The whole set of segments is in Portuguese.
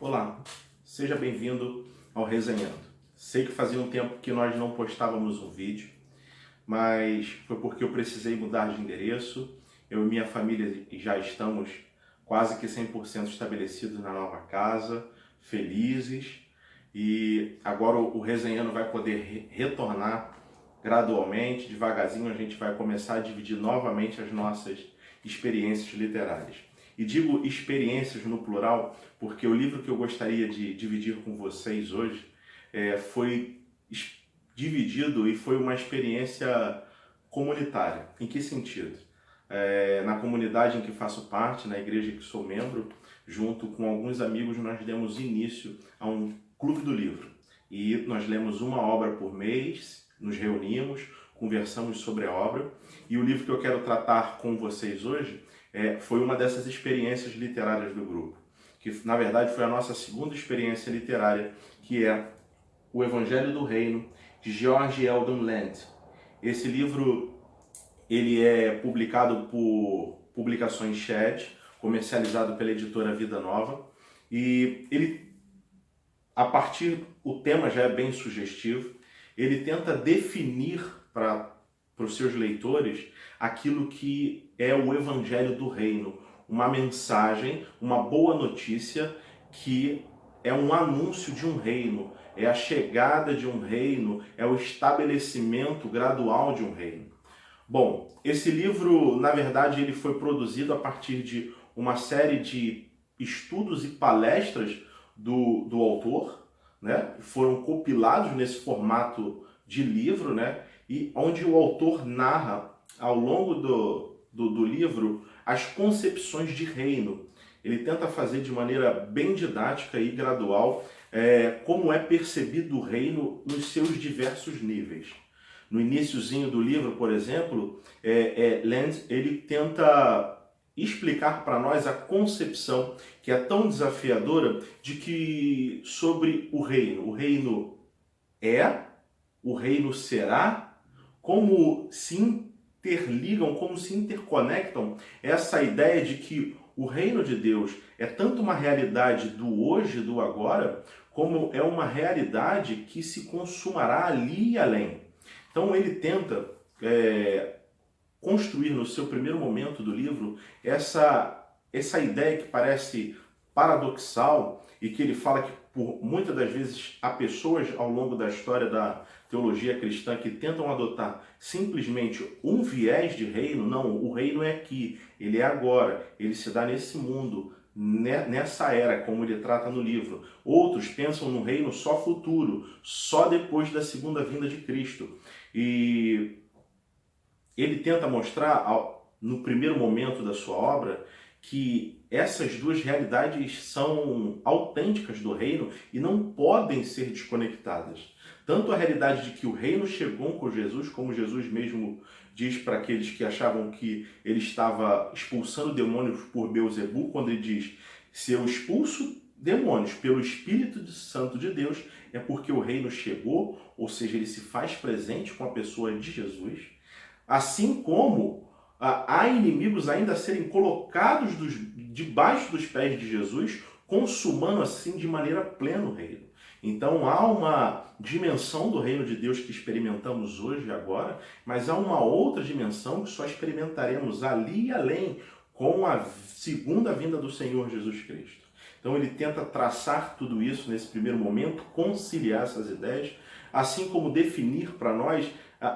Olá, seja bem-vindo ao Resenhando. Sei que fazia um tempo que nós não postávamos um vídeo, mas foi porque eu precisei mudar de endereço. Eu e minha família já estamos quase que 100% estabelecidos na nova casa, felizes, e agora o Resenhando vai poder retornar gradualmente, devagarzinho a gente vai começar a dividir novamente as nossas experiências literárias. E digo experiências no plural porque o livro que eu gostaria de dividir com vocês hoje foi dividido e foi uma experiência comunitária. Em que sentido? Na comunidade em que faço parte, na igreja que sou membro, junto com alguns amigos, nós demos início a um clube do livro. E nós lemos uma obra por mês, nos reunimos, conversamos sobre a obra. E o livro que eu quero tratar com vocês hoje foi uma dessas experiências literárias do grupo, que na verdade foi a nossa segunda experiência literária, que é O Evangelho do Reino, de George Eldon Land. Esse livro ele é publicado por Publicações Shed, comercializado pela editora Vida Nova, e o tema já é bem sugestivo, ele tenta definir para os seus leitores aquilo que é o Evangelho do Reino, uma mensagem, uma boa notícia que é um anúncio de um reino, é a chegada de um reino, é o estabelecimento gradual de um reino. Bom, esse livro, na verdade, ele foi produzido a partir de uma série de estudos e palestras do autor, né? Foram compilados nesse formato de livro, né? E onde o autor narra, ao longo do livro, as concepções de reino. Ele tenta fazer de maneira bem didática e gradual como é percebido o reino nos seus diversos níveis. No iniciozinho do livro, por exemplo, Land ele tenta explicar para nós a concepção que é tão desafiadora de que sobre o reino o reino será, como se interligam, como se interconectam essa ideia de que o reino de Deus é tanto uma realidade do hoje, do agora, como é uma realidade que se consumará ali e além. Então ele tenta construir no seu primeiro momento do livro essa ideia que parece paradoxal e que ele fala que por muitas das vezes há pessoas ao longo da história da teologia cristã que tentam adotar simplesmente um viés de reino. Não, o reino é aqui, ele é agora, ele se dá nesse mundo, nessa era, como ele trata no livro. Outros pensam no reino só futuro, só depois da segunda vinda de Cristo. E ele tenta mostrar, no primeiro momento da sua obra, que essas duas realidades são autênticas do reino e não podem ser desconectadas. Tanto a realidade de que o reino chegou com Jesus, como Jesus mesmo diz para aqueles que achavam que ele estava expulsando demônios por Beelzebul, quando ele diz: se eu expulso demônios pelo Espírito Santo de Deus, é porque o reino chegou, ou seja, ele se faz presente com a pessoa de Jesus. Assim como há inimigos ainda a serem colocados debaixo dos pés de Jesus, consumando assim de maneira plena o reino. Então há uma dimensão do reino de Deus que experimentamos hoje e agora, mas há uma outra dimensão que só experimentaremos ali e além com a segunda vinda do Senhor Jesus Cristo. Então ele tenta traçar tudo isso nesse primeiro momento, conciliar essas ideias, assim como definir para nós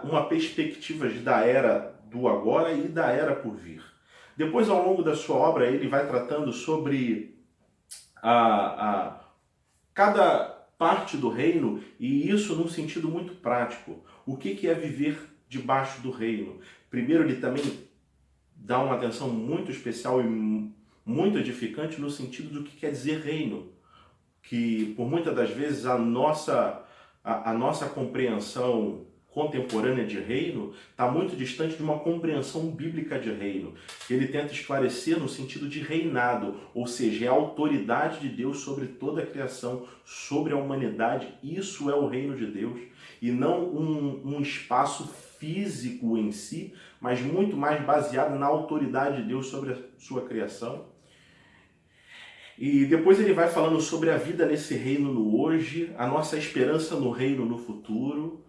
uma perspectiva da era do agora e da era por vir. Depois, ao longo da sua obra, ele vai tratando sobre cada parte do reino, e isso num sentido muito prático. O que é viver debaixo do reino? Primeiro, ele também dá uma atenção muito especial e muito edificante no sentido do que quer dizer reino, que por muitas das vezes a nossa compreensão contemporânea de reino está muito distante de uma compreensão bíblica de reino, que ele tenta esclarecer no sentido de reinado, ou seja, é a autoridade de Deus sobre toda a criação, sobre a humanidade. Isso é o reino de Deus, e não um espaço físico em si, mas muito mais baseado na autoridade de Deus sobre a sua criação. E depois ele vai falando sobre a vida nesse reino no hoje, a nossa esperança no reino no futuro,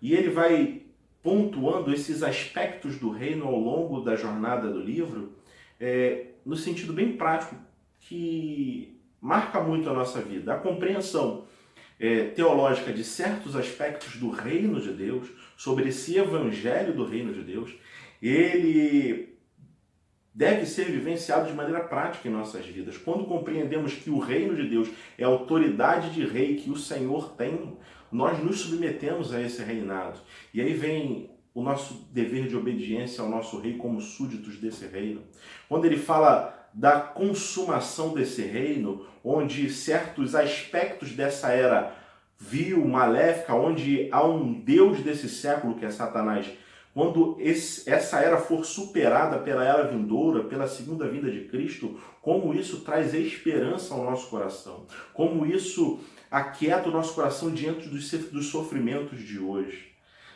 e ele vai pontuando esses aspectos do reino ao longo da jornada do livro, no sentido bem prático, que marca muito a nossa vida. A compreensão teológica de certos aspectos do reino de Deus, sobre esse evangelho do reino de Deus, ele deve ser vivenciado de maneira prática em nossas vidas. Quando compreendemos que o reino de Deus é a autoridade de rei que o Senhor tem, nós nos submetemos a esse reinado. E aí vem o nosso dever de obediência ao nosso rei como súditos desse reino. Quando ele fala da consumação desse reino, onde certos aspectos dessa era vil, maléfica, onde há um Deus desse século que é Satanás, quando essa era for superada pela era vindoura, pela segunda vinda de Cristo, como isso traz esperança ao nosso coração, como isso aquieta o nosso coração diante dos sofrimentos de hoje.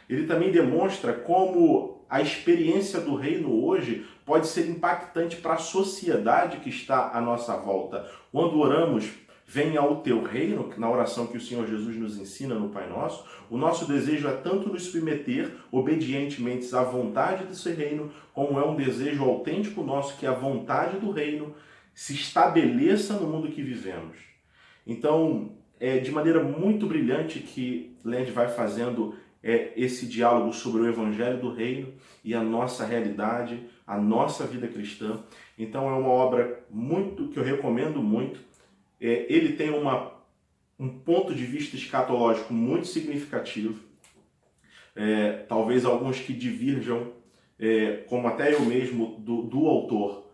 Ele também demonstra como a experiência do reino hoje pode ser impactante para a sociedade que está à nossa volta. Quando oramos, venha o teu reino, na oração que o Senhor Jesus nos ensina no Pai Nosso, o nosso desejo é tanto nos submeter obedientemente à vontade desse reino, como é um desejo autêntico nosso que a vontade do reino se estabeleça no mundo que vivemos. Então, é de maneira muito brilhante que Land vai fazendo esse diálogo sobre o Evangelho do Reino e a nossa realidade, a nossa vida cristã. Então é uma obra que eu recomendo muito. Ele tem um ponto de vista escatológico muito significativo. Talvez alguns que divirjam, como até eu mesmo, do autor,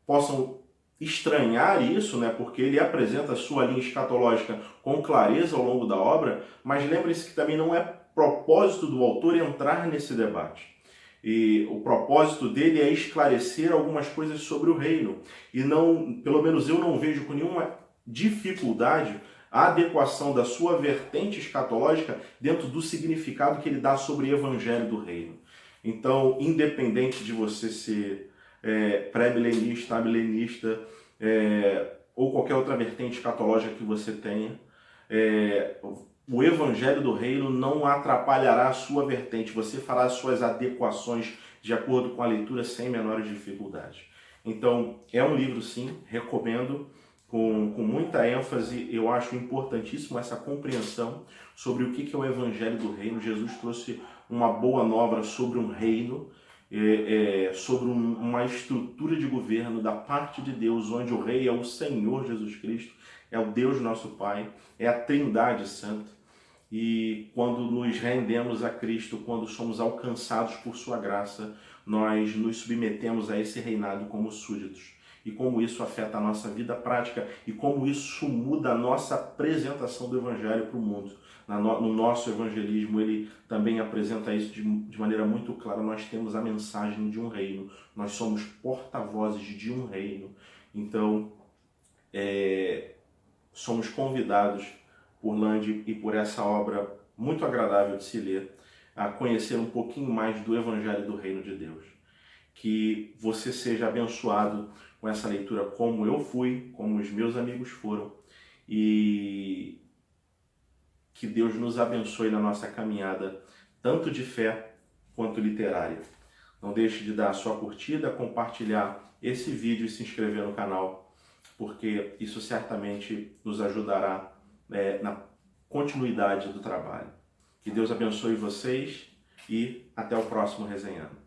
possam estranhar isso, né? Porque ele apresenta a sua linha escatológica com clareza ao longo da obra, mas lembre-se que também não é propósito do autor entrar nesse debate. E o propósito dele é esclarecer algumas coisas sobre o reino. E não, pelo menos eu não vejo com nenhuma dificuldade a adequação da sua vertente escatológica dentro do significado que ele dá sobre o evangelho do reino. Então, independente de você ser pré-milenista, milenista, ou qualquer outra vertente escatológica que você tenha, o evangelho do reino não atrapalhará a sua vertente. Você fará as suas adequações de acordo com a leitura sem menores dificuldades. Então, é um livro, sim, recomendo com muita ênfase. Eu acho importantíssimo essa compreensão sobre o que é o evangelho do reino. Jesus trouxe uma boa nova sobre um reino, sobre uma estrutura de governo da parte de Deus, onde o rei é o Senhor Jesus Cristo, é o Deus nosso Pai, é a Trindade Santa. E quando nos rendemos a Cristo, quando somos alcançados por sua graça, nós nos submetemos a esse reinado como súditos. E como isso afeta a nossa vida prática e como isso muda a nossa apresentação do Evangelho para o mundo. No nosso evangelismo, ele também apresenta isso de maneira muito clara. Nós temos a mensagem de um reino, nós somos porta-vozes de um reino. Então, somos convidados por Land e por essa obra muito agradável de se ler, a conhecer um pouquinho mais do Evangelho do Reino de Deus. Que você seja abençoado com essa leitura como eu fui, como os meus amigos foram, e que Deus nos abençoe na nossa caminhada, tanto de fé quanto literária. Não deixe de dar a sua curtida, compartilhar esse vídeo e se inscrever no canal, porque isso certamente nos ajudará na continuidade do trabalho. Que Deus abençoe vocês e até o próximo Resenhando.